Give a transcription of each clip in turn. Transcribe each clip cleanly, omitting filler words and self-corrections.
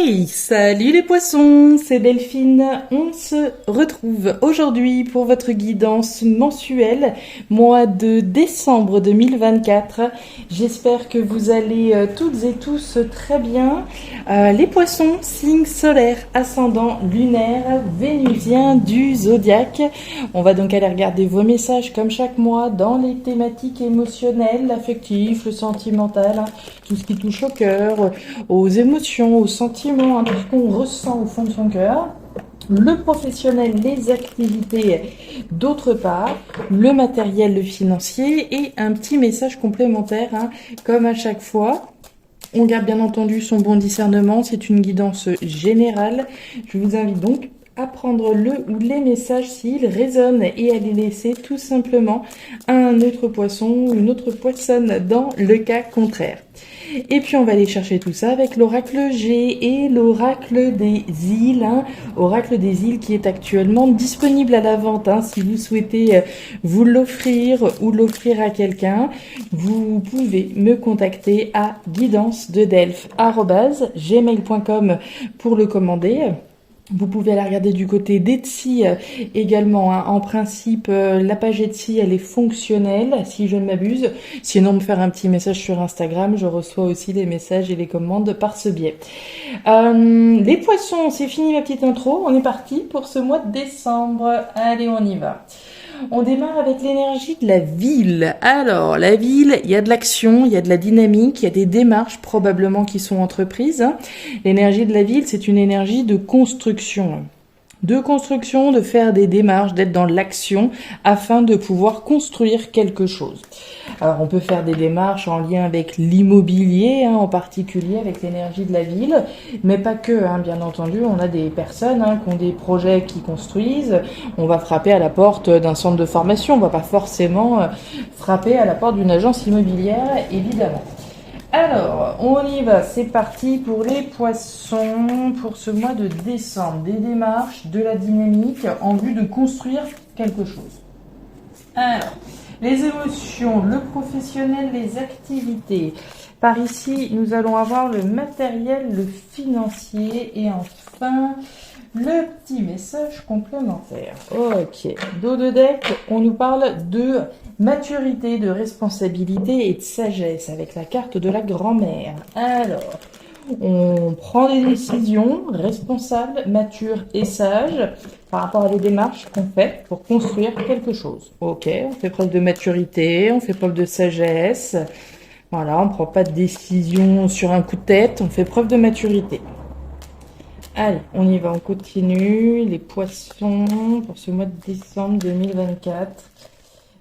Hey, salut les poissons, c'est Delphine. On se retrouve aujourd'hui pour votre guidance mensuelle, mois de décembre 2024. J'espère que vous allez toutes et tous très bien. Les poissons, signe solaire, ascendant lunaire, vénusien du zodiaque. On va donc aller regarder vos messages comme chaque mois dans les thématiques émotionnelles, l'affectif, le sentimental, tout ce qui touche au cœur, aux émotions, aux sentiments, tout ce qu'on ressent au fond de son cœur. Le professionnel, les activités d'autre part, le matériel, le financier et un petit message complémentaire, comme à chaque fois. On garde bien entendu son bon discernement, c'est une guidance générale. Je vous invite donc à prendre le ou les messages s'ils résonnent et à les laisser tout simplement à un autre poisson ou une autre poissonne dans le cas contraire. Et puis on va aller chercher tout ça avec l'oracle G et l'oracle des îles, oracle des îles qui est actuellement disponible à la vente. Si vous souhaitez vous l'offrir ou l'offrir à quelqu'un, vous pouvez me contacter à guidancededelphes@gmail.com pour le commander. Vous pouvez aller regarder du côté d'Etsy également. En principe, la page Etsy, elle est fonctionnelle, si je ne m'abuse. Sinon, me faire un petit message sur Instagram. Je reçois aussi les messages et les commandes par ce biais. Les poissons, c'est fini ma petite intro. On est parti pour ce mois de décembre. Allez, on y va. On démarre avec l'énergie de la ville. Alors, la ville, il y a de l'action, il y a de la dynamique, il y a des démarches probablement qui sont entreprises. L'énergie de la ville, c'est une énergie de construction. De faire des démarches, d'être dans l'action afin de pouvoir construire quelque chose. Alors on peut faire des démarches en lien avec l'immobilier, en particulier avec l'énergie de la ville, mais pas que, bien entendu, on a des personnes qui ont des projets qui construisent, on va frapper à la porte d'un centre de formation, on va pas forcément frapper à la porte d'une agence immobilière, évidemment. Alors, on y va, c'est parti pour les poissons, pour ce mois de décembre. Des démarches, de la dynamique en vue de construire quelque chose. Alors, les émotions, le professionnel, les activités. Par ici, nous allons avoir le matériel, le financier et enfin, le petit message complémentaire. Ok, dos de deck, on nous parle de maturité, de responsabilité et de sagesse avec la carte de la grand-mère. Alors, on prend des décisions responsables, matures et sages par rapport à des démarches qu'on fait pour construire quelque chose. Ok, on fait preuve de maturité, on fait preuve de sagesse. Voilà, on ne prend pas de décision sur un coup de tête, on fait preuve de maturité. Allez, on y va, on continue. Les poissons pour ce mois de décembre 2024.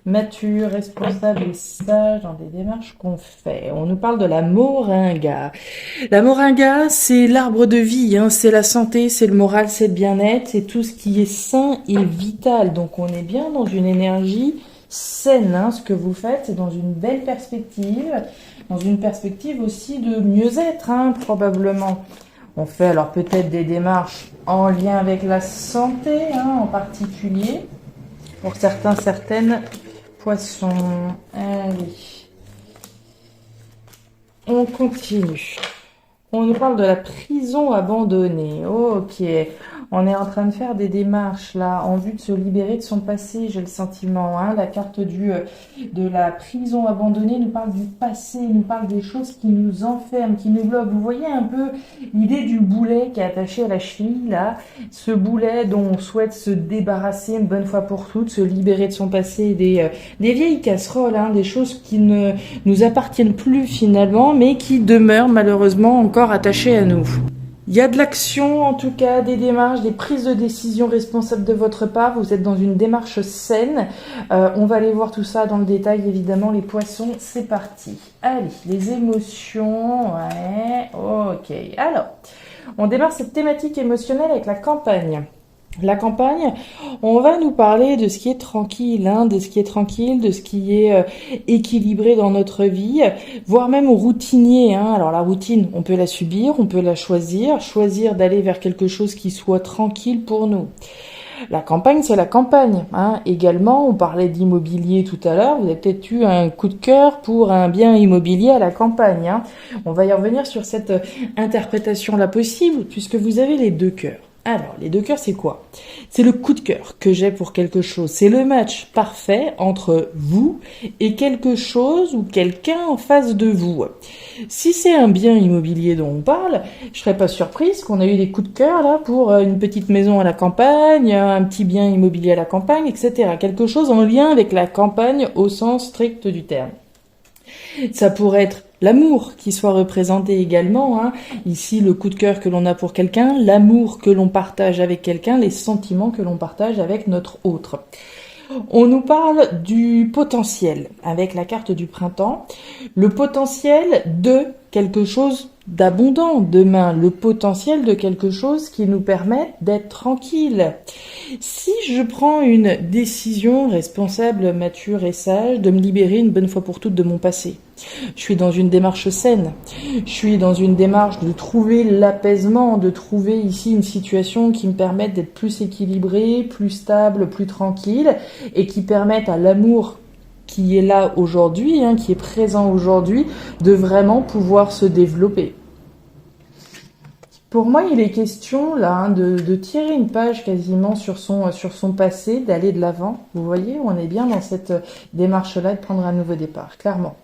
Mature, responsable et sage dans des démarches qu'on fait. On nous parle de la moringa. La moringa, c'est l'arbre de vie, c'est la santé, c'est le moral, c'est le bien-être, c'est tout ce qui est sain et vital. Donc on est bien dans une énergie saine, ce que vous faites, c'est dans une belle perspective, dans une perspective aussi de mieux-être, probablement. On fait alors peut-être des démarches en lien avec la santé, en particulier, pour certains, certaines poissons. Allez, on continue. On nous parle de la prison abandonnée. Ok, on est en train de faire des démarches là en vue de se libérer de son passé, j'ai le sentiment. La carte de la prison abandonnée nous parle du passé, nous parle des choses qui nous enferment, qui nous bloquent. Vous voyez un peu l'idée du boulet qui est attaché à la cheville là, ce boulet dont on souhaite se débarrasser une bonne fois pour toutes, se libérer de son passé, des vieilles casseroles, des choses qui ne nous appartiennent plus finalement, mais qui demeurent malheureusement encore attachées à nous. Il y a de l'action, en tout cas, des démarches, des prises de décision responsables de votre part. Vous êtes dans une démarche saine. On va aller voir tout ça dans le détail, évidemment, les poissons. C'est parti. Allez, les émotions. Ouais, ok. Alors, on démarre cette thématique émotionnelle avec la campagne. La campagne, on va nous parler de ce qui est tranquille, de ce qui est tranquille, de ce qui est équilibré dans notre vie, voire même routinier. Alors la routine, on peut la subir, on peut la choisir d'aller vers quelque chose qui soit tranquille pour nous. La campagne, c'est la campagne, hein. Également, on parlait d'immobilier tout à l'heure. Vous avez peut-être eu un coup de cœur pour un bien immobilier à la campagne, hein. On va y revenir sur cette interprétation-là possible, puisque vous avez les deux cœurs. Alors, les deux cœurs, c'est quoi? C'est le coup de cœur que j'ai pour quelque chose. C'est le match parfait entre vous et quelque chose ou quelqu'un en face de vous. Si c'est un bien immobilier dont on parle, je serais pas surprise qu'on ait eu des coups de cœur là pour une petite maison à la campagne, un petit bien immobilier à la campagne, etc. Quelque chose en lien avec la campagne au sens strict du terme. Ça pourrait être l'amour qui soit représenté également, hein. Ici, le coup de cœur que l'on a pour quelqu'un, l'amour que l'on partage avec quelqu'un, les sentiments que l'on partage avec notre autre. On nous parle du potentiel avec la carte du printemps, le potentiel de quelque chose d'abondant demain, le potentiel de quelque chose qui nous permet d'être tranquille. Si je prends une décision responsable, mature et sage de me libérer une bonne fois pour toutes de mon passé, je suis dans une démarche saine, je suis dans une démarche de trouver l'apaisement, de trouver ici une situation qui me permette d'être plus équilibrée, plus stable, plus tranquille et qui permette à l'amour qui est là aujourd'hui, hein, qui est présent aujourd'hui, de vraiment pouvoir se développer. Pour moi, il est question là, hein, de tirer une page quasiment sur son passé, d'aller de l'avant. Vous voyez, on est bien dans cette démarche-là de prendre un nouveau départ, clairement.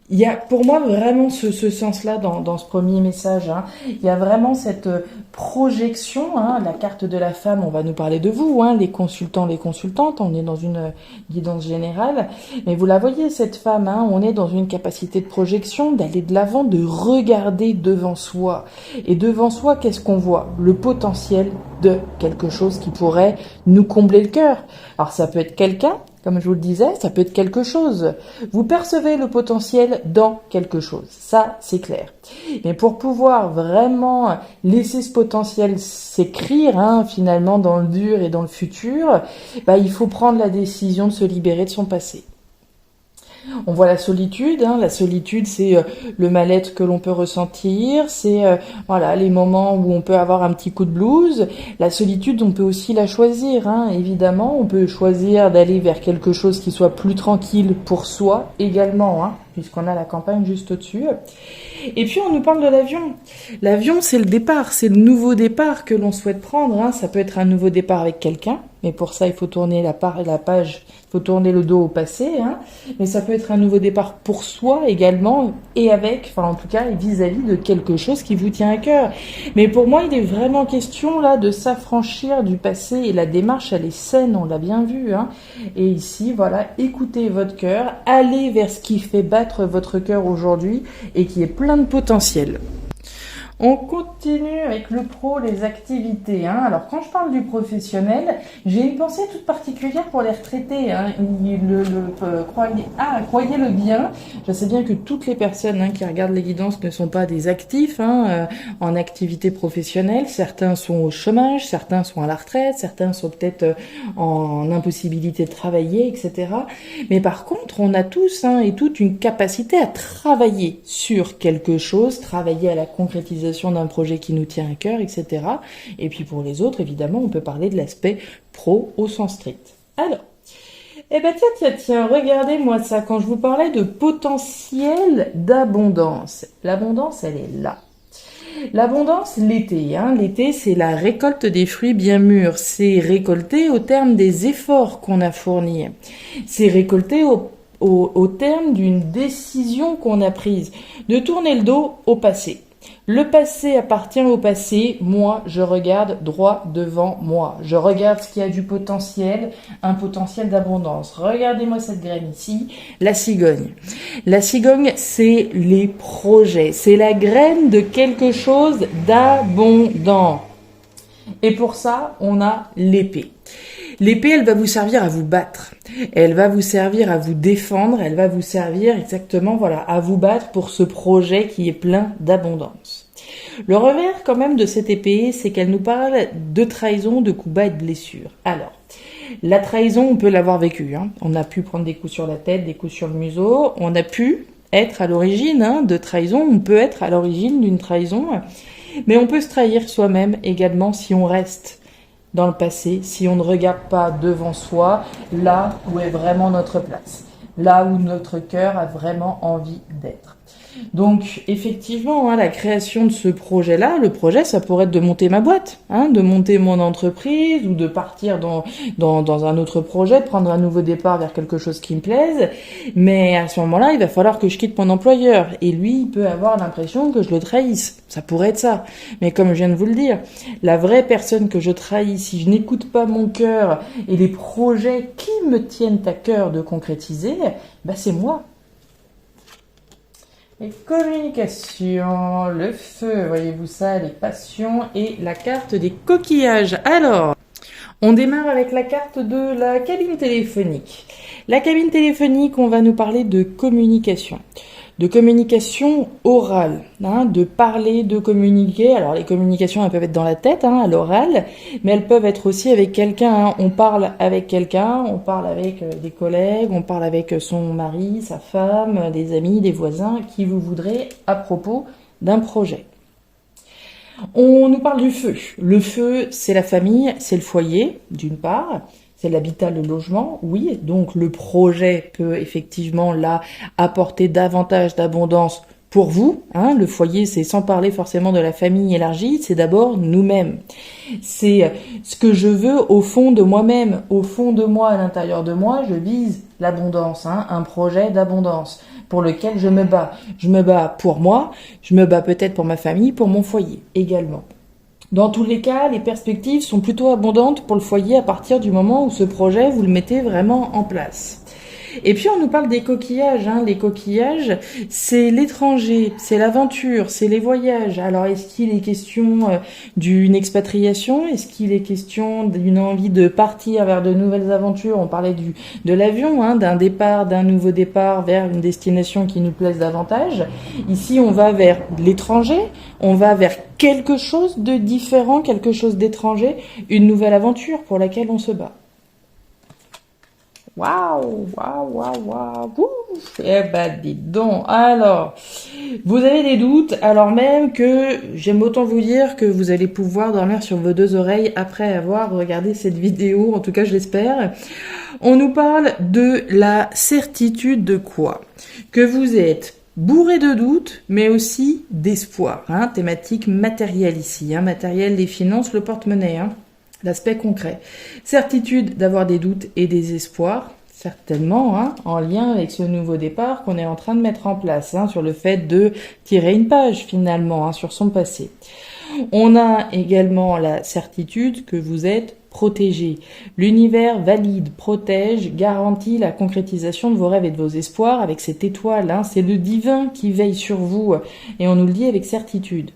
Il y a pour moi vraiment ce sens-là dans ce premier message, hein. Il y a vraiment cette projection, hein, la carte de la femme, on va nous parler de vous, hein, les consultants, les consultantes, on est dans une guidance générale, mais vous la voyez cette femme, hein, on est dans une capacité de projection, d'aller de l'avant, de regarder devant soi. Et devant soi, qu'est-ce qu'on voit? Le potentiel de quelque chose qui pourrait nous combler le cœur. Alors ça peut être quelqu'un, comme je vous le disais, ça peut être quelque chose. Vous percevez le potentiel dans quelque chose. Ça, c'est clair. Mais pour pouvoir vraiment laisser ce potentiel s'écrire, hein, finalement, dans le dur et dans le futur, il faut prendre la décision de se libérer de son passé. On voit la solitude, hein. La solitude, c'est le mal-être que l'on peut ressentir, c'est voilà les moments où on peut avoir un petit coup de blues. La solitude, on peut aussi la choisir, hein. Évidemment, on peut choisir d'aller vers quelque chose qui soit plus tranquille pour soi également, hein, puisqu'on a la campagne juste au-dessus. Et puis on nous parle de l'avion. L'avion, c'est le départ, c'est le nouveau départ que l'on souhaite prendre, hein. Ça peut être un nouveau départ avec quelqu'un, mais pour ça, il faut tourner la page, il faut tourner le dos au passé, hein. Mais ça peut être un nouveau départ pour soi également, et avec, enfin en tout cas, vis-à-vis de quelque chose qui vous tient à cœur. Mais pour moi, il est vraiment question là de s'affranchir du passé, et la démarche, elle est saine, on l'a bien vu, hein. Et ici, voilà, écoutez votre cœur, allez vers ce qui fait battre votre cœur aujourd'hui, et qui est plein de potentiel. On continue avec le pro, les activités, hein. Alors, quand je parle du professionnel, j'ai une pensée toute particulière pour les retraités, hein. Croyez-le bien. Je sais bien que toutes les personnes, hein, qui regardent les guidances ne sont pas des actifs, hein, en activité professionnelle. Certains sont au chômage, certains sont à la retraite, certains sont peut-être en impossibilité de travailler, etc. Mais par contre, on a tous, hein, et toutes une capacité à travailler sur quelque chose, travailler à la concrétisation d'un projet qui nous tient à cœur, etc. Et puis pour les autres, évidemment, on peut parler de l'aspect pro au sens strict. Alors, tiens, regardez-moi ça. Quand je vous parlais de potentiel d'abondance, l'abondance, elle est là. L'abondance, l'été, hein. L'été, c'est la récolte des fruits bien mûrs. C'est récolté au terme des efforts qu'on a fournis. C'est récolté au terme d'une décision qu'on a prise, de tourner le dos au passé. Le passé appartient au passé, moi je regarde droit devant moi, je regarde ce qui a du potentiel, un potentiel d'abondance. Regardez-moi cette graine ici, la cigogne. La cigogne, c'est les projets, c'est la graine de quelque chose d'abondant. Et pour ça, on a l'épée. L'épée, elle va vous servir à vous battre. Elle va vous servir à vous défendre. Elle va vous servir exactement, voilà, à vous battre pour ce projet qui est plein d'abondance. Le revers, quand même, de cette épée, c'est qu'elle nous parle de trahison, de coups bas et de blessures. Alors, la trahison, on peut l'avoir vécue, hein. On a pu prendre des coups sur la tête, des coups sur le museau. On a pu être à l'origine, hein, de trahison. On peut être à l'origine d'une trahison. Mais on peut se trahir soi-même également si on reste dans le passé si on ne regarde pas devant soi là où est vraiment notre place, là où notre cœur a vraiment envie d'être. Donc effectivement, hein, la création de ce projet-là, le projet, ça pourrait être de monter ma boîte, hein, de monter mon entreprise ou de partir dans un autre projet, de prendre un nouveau départ vers quelque chose qui me plaise. Mais à ce moment-là, il va falloir que je quitte mon employeur. Et lui, il peut avoir l'impression que je le trahisse. Ça pourrait être ça. Mais comme je viens de vous le dire, la vraie personne que je trahis, si je n'écoute pas mon cœur et les projets qui me tiennent à cœur de concrétiser, bah c'est moi. Les communications, le feu, voyez-vous ça, les passions et la carte des coquillages. Alors, on démarre avec la carte de la cabine téléphonique. La cabine téléphonique, on va nous parler de communication orale, hein, de parler, de communiquer. Alors les communications, elles peuvent être dans la tête, hein, à l'oral, mais elles peuvent être aussi avec quelqu'un. Hein. On parle avec quelqu'un, on parle avec des collègues, on parle avec son mari, sa femme, des amis, des voisins, qui vous voudrez à propos d'un projet. On nous parle du feu. Le feu, c'est la famille, c'est le foyer, d'une part. C'est l'habitat, le logement, oui. Donc le projet peut effectivement là apporter davantage d'abondance pour vous. Hein. Le foyer, c'est sans parler forcément de la famille élargie, c'est d'abord nous-mêmes. C'est ce que je veux au fond de moi-même. Au fond de moi, à l'intérieur de moi, je vise l'abondance, hein, un projet d'abondance pour lequel je me bats. Je me bats pour moi, je me bats peut-être pour ma famille, pour mon foyer également. Dans tous les cas, les perspectives sont plutôt abondantes pour le foyer à partir du moment où ce projet, vous le mettez vraiment en place. Et puis on nous parle des coquillages. Hein. Les coquillages, c'est l'étranger, c'est l'aventure, c'est les voyages. Alors est-ce qu'il est question d'une expatriation? Est-ce qu'il est question d'une envie de partir vers de nouvelles aventures? On parlait de l'avion, hein, d'un départ, d'un nouveau départ vers une destination qui nous plaise davantage. Ici, on va vers l'étranger, on va vers quelque chose de différent, quelque chose d'étranger, une nouvelle aventure pour laquelle on se bat. Waouh, waouh, waouh, waouh, eh ben, dis donc. Alors, vous avez des doutes, alors même que j'aime autant vous dire que vous allez pouvoir dormir sur vos deux oreilles après avoir regardé cette vidéo, en tout cas je l'espère. On nous parle de la certitude de quoi? Que vous êtes bourré de doutes, mais aussi d'espoir, hein, thématique matérielle ici, hein, matériel, les finances, le porte-monnaie, hein. L'aspect concret. Certitude d'avoir des doutes et des espoirs, certainement, hein, en lien avec ce nouveau départ qu'on est en train de mettre en place, hein, sur le fait de tirer une page finalement, hein, sur son passé. On a également la certitude que vous êtes protégé. L'univers valide, protège, garantit la concrétisation de vos rêves et de vos espoirs avec cette étoile, hein, c'est le divin qui veille sur vous et on nous le dit avec certitude.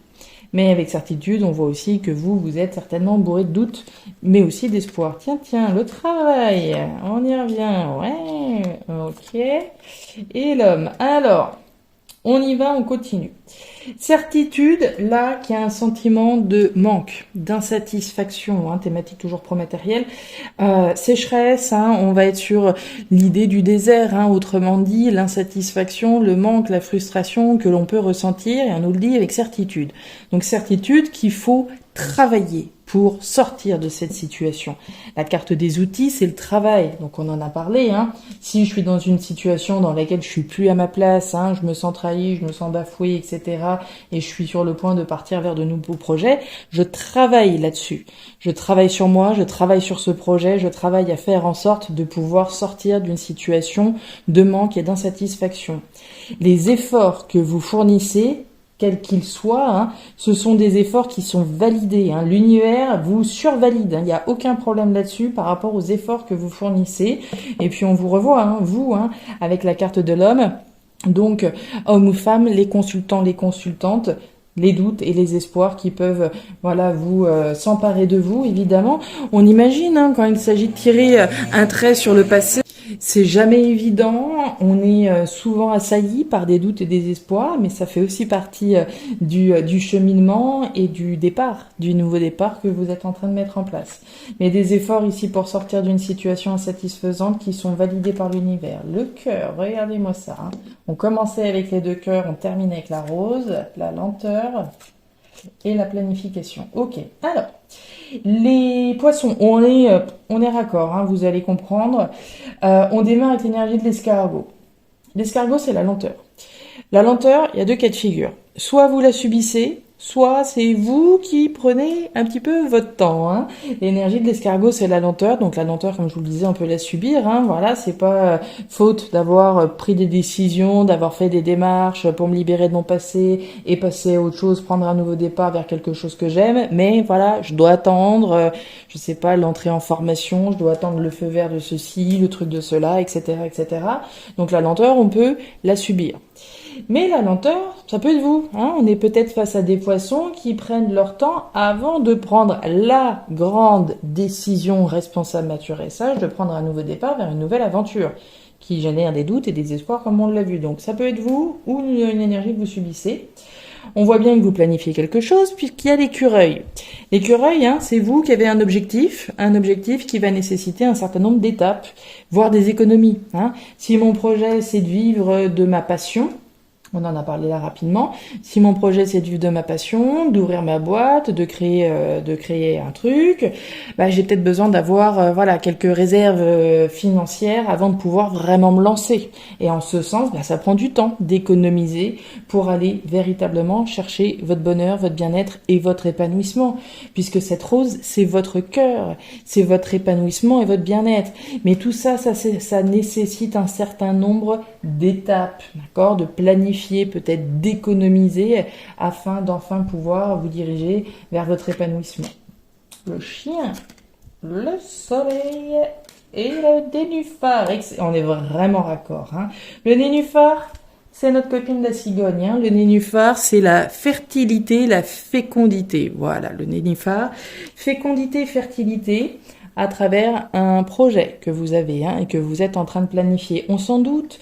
Mais avec certitude, on voit aussi que vous êtes certainement bourré de doutes, mais aussi d'espoir. Tiens, le travail, on y revient, ouais, ok. Et l'homme, alors, on y va, on continue. Certitude, là, qui a un sentiment de manque, d'insatisfaction, hein, thématique toujours pro-matérielle. Sécheresse, hein, on va être sur l'idée du désert, hein, autrement dit, l'insatisfaction, le manque, la frustration que l'on peut ressentir, et on nous le dit avec certitude. Donc certitude qu'il faut travailler pour sortir de cette situation. La carte des outils, c'est le travail. Donc on en a parlé. Hein. Si je suis dans une situation dans laquelle je suis plus à ma place, hein, je me sens trahi, je me sens bafoué, etc. et je suis sur le point de partir vers de nouveaux projets, je travaille là-dessus. Je travaille sur moi, je travaille sur ce projet, je travaille à faire en sorte de pouvoir sortir d'une situation de manque et d'insatisfaction. Les efforts que vous fournissez, quel qu'il soit, hein, ce sont des efforts qui sont validés. Hein. L'univers vous survalide. Hein. Il n'y a aucun problème là-dessus par rapport aux efforts que vous fournissez. Et puis on vous revoit, hein, vous, hein, avec la carte de l'homme. Donc, homme ou femme, les consultants, les consultantes, les doutes et les espoirs qui peuvent, voilà, vous s'emparer de vous, évidemment. On imagine, hein, quand il s'agit de tirer un trait sur le passé, c'est jamais évident, on est souvent assailli par des doutes et des espoirs, mais ça fait aussi partie du cheminement et du départ, du nouveau départ que vous êtes en train de mettre en place. Mais des efforts ici pour sortir d'une situation insatisfaisante qui sont validés par l'univers. Le cœur, regardez-moi ça. Hein. On commençait avec les deux cœurs, on termine avec la rose, la lenteur et la planification. Ok, alors... Les poissons, on est raccord, hein, vous allez comprendre. On démarre avec l'énergie de l'escargot. L'escargot, c'est la lenteur. La lenteur, il y a deux cas de figure. Soit vous la subissez, soit c'est vous qui prenez un petit peu votre temps. Hein. L'énergie de l'escargot, c'est la lenteur. Donc la lenteur, comme je vous le disais, on peut la subir. Hein. Voilà, c'est pas faute d'avoir pris des décisions, d'avoir fait des démarches pour me libérer de mon passé et passer à autre chose, prendre un nouveau départ vers quelque chose que j'aime. Mais voilà, je dois attendre, je sais pas, l'entrée en formation, je dois attendre le feu vert de ceci, le truc de cela, etc., etc. Donc la lenteur, on peut la subir. Mais la lenteur, ça peut être vous. Hein. On est peut-être face à des poissons qui prennent leur temps avant de prendre la grande décision responsable, mature et sage, de prendre un nouveau départ vers une nouvelle aventure qui génère des doutes et des espoirs comme on l'a vu. Donc ça peut être vous ou une énergie que vous subissez. On voit bien que vous planifiez quelque chose puisqu'il y a l'écureuil. L'écureuil, hein, c'est vous qui avez un objectif qui va nécessiter un certain nombre d'étapes, voire des économies. Hein. Si mon projet c'est de vivre de ma passion, on en a parlé là rapidement. Si mon projet c'est de vivre de ma passion, d'ouvrir ma boîte, de créer un truc, bah, j'ai peut-être besoin d'avoir quelques réserves financières avant de pouvoir vraiment me lancer. Et en ce sens, bah, ça prend du temps d'économiser pour aller véritablement chercher votre bonheur, votre bien-être et votre épanouissement, puisque cette rose c'est votre cœur, c'est votre épanouissement et votre bien-être. Mais tout ça, ça nécessite un certain nombre d'étapes, d'accord, de planifier, peut-être d'économiser afin d'enfin pouvoir vous diriger vers votre épanouissement. Le chien, le soleil et le nénuphar. On est vraiment raccord. Hein. Le nénuphar, c'est notre copine la cigogne. Hein. Le nénuphar, c'est la fertilité, la fécondité. Voilà, le nénuphar. Fécondité, fertilité à travers un projet que vous avez et que vous êtes en train de planifier. On s'en doute.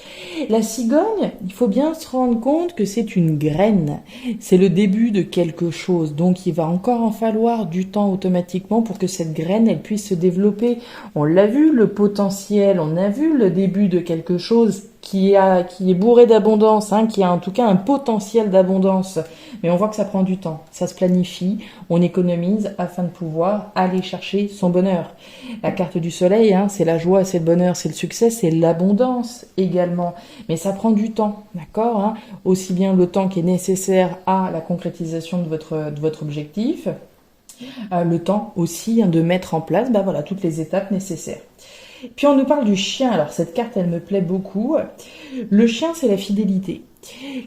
La cigogne, il faut bien se rendre compte que c'est une graine. C'est le début de quelque chose. Donc, il va encore en falloir du temps automatiquement pour que cette graine, elle puisse se développer. On l'a vu, le potentiel. On a vu le début de quelque chose qui est bourré d'abondance, qui a en tout cas un potentiel d'abondance. Mais on voit que ça prend du temps. Ça se planifie, on économise afin de pouvoir aller chercher son bonheur. La carte du soleil, c'est la joie, c'est le bonheur, c'est le succès, c'est l'abondance également. Mais ça prend du temps, d'accord, aussi bien le temps qui est nécessaire à la concrétisation de votre objectif, le temps aussi de mettre en place toutes les étapes nécessaires. Puis on nous parle du chien. Alors cette carte, elle me plaît beaucoup. Le chien, c'est la fidélité.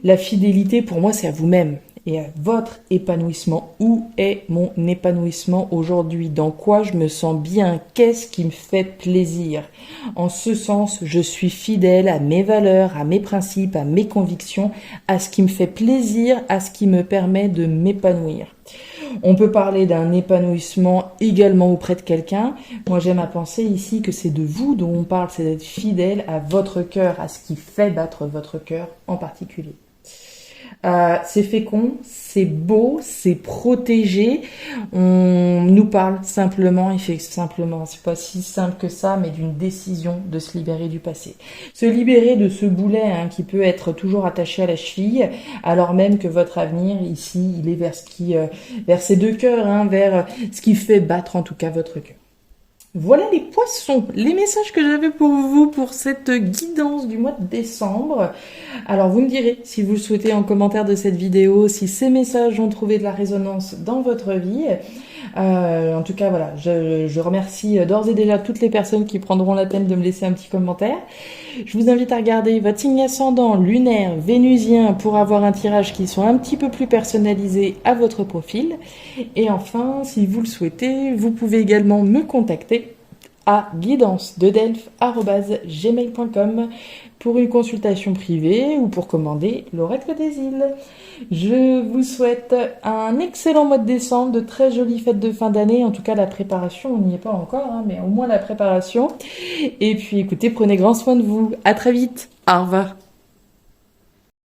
La fidélité, pour moi, c'est à vous-même et à votre épanouissement. Où est mon épanouissement aujourd'hui? Dans quoi je me sens bien? Qu'est-ce qui me fait plaisir? En ce sens, je suis fidèle à mes valeurs, à mes principes, à mes convictions, à ce qui me fait plaisir, à ce qui me permet de m'épanouir. On peut parler d'un épanouissement également auprès de quelqu'un. Moi, j'aime à penser ici que c'est de vous dont on parle, c'est d'être fidèle à votre cœur, à ce qui fait battre votre cœur en particulier. C'est fécond, c'est beau, c'est protégé. On nous parle simplement, c'est pas si simple que ça, mais d'une décision de se libérer du passé. Se libérer de ce boulet qui peut être toujours attaché à la cheville, alors même que votre avenir ici, il est vers ces deux cœurs, vers ce qui fait battre en tout cas votre cœur. Voilà les poissons, les messages que j'avais pour vous pour cette guidance du mois de décembre. Alors vous me direz si vous le souhaitez en commentaire de cette vidéo, si ces messages ont trouvé de la résonance dans votre vie. En tout cas, voilà, je remercie d'ores et déjà toutes les personnes qui prendront la peine de me laisser un petit commentaire. Je vous invite à regarder votre signe ascendant, lunaire, vénusien pour avoir un tirage qui soit un petit peu plus personnalisé à votre profil. Et enfin, si vous le souhaitez, vous pouvez également me contacter à guidance-de-delphes@gmail.com pour une consultation privée ou pour commander l'oracle des îles. Je vous souhaite un excellent mois de décembre, de très jolies fêtes de fin d'année. En tout cas, la préparation, on n'y est pas encore, mais au moins la préparation. Et puis, écoutez, prenez grand soin de vous. À très vite. Au revoir.